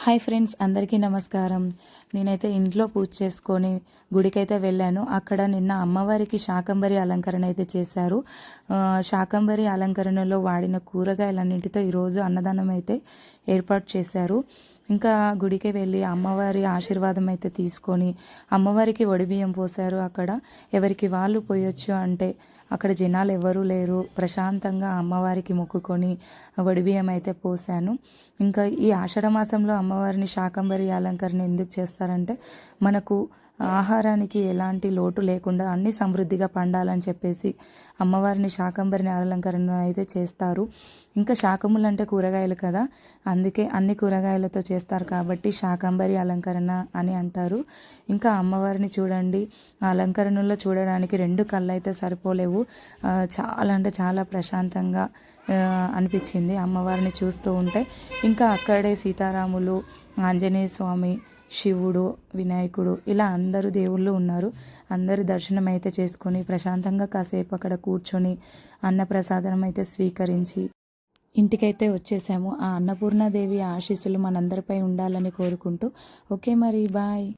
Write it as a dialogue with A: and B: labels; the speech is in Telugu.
A: హాయ్ ఫ్రెండ్స్, అందరికీ నమస్కారం. నేనైతే ఇంట్లో పూజ చేసుకొని గుడికైతే వెళ్ళాను. అక్కడ నిన్న అమ్మవారికి శాకంబరి అలంకరణ అయితే చేశారు. శాకంబరి అలంకరణలో వాడిన కూరగాయలన్నింటితో ఈరోజు అన్నదానం అయితే ఏర్పాటు చేశారు. ఇంకా గుడికి వెళ్ళి అమ్మవారి ఆశీర్వాదం అయితే తీసుకొని అమ్మవారికి వడిబియ్యం పోశారు. అక్కడ ఎవరికి వాళ్ళు పోయొచ్చు అంటే అక్కడ జనాలు ఎవరూ లేరు. ప్రశాంతంగా అమ్మవారికి మొక్కుకొని వడిబియ్యం అయితే పోసాను. ఇంకా ఈ ఆషాఢ మాసంలో అమ్మవారిని శాకంబరి అలంకరణ ఎందుకు చేస్తారంటే మనకు ఆహారానికి ఎలాంటి లోటు లేకుండా అన్ని సమృద్ధిగా పండాలని చెప్పేసి అమ్మవారిని శాకంబరిని అలంకరణ అయితే చేస్తారు. ఇంకా శాకములు అంటే కూరగాయలు కదా, అందుకే అన్ని కూరగాయలతో చేస్తారు కాబట్టి శాకంబరి అలంకరణ అని అంటారు. ఇంకా అమ్మవారిని చూడండి, ఆ అలంకరణలో చూడడానికి రెండు కళ్ళు అయితే సరిపోలేవు. చాలా అంటే చాలా ప్రశాంతంగా అనిపించింది అమ్మవారిని చూస్తూ ఉంటే. ఇంకా అక్కడే సీతారాములు, ఆంజనేయ స్వామి, శివుడు, వినాయకుడు ఇలా అందరూ దేవుళ్ళు ఉన్నారు. అందరి దర్శనం అయితే చేసుకొని ప్రశాంతంగా కాసేపు అక్కడ కూర్చొని అన్నప్రసాదం అయితే స్వీకరించి ఇంటికైతే వచ్చేసాము. ఆ అన్నపూర్ణాదేవి ఆశీస్సులు మనందరిపై ఉండాలని కోరుకుంటూ ఓకే మరి బాయ్.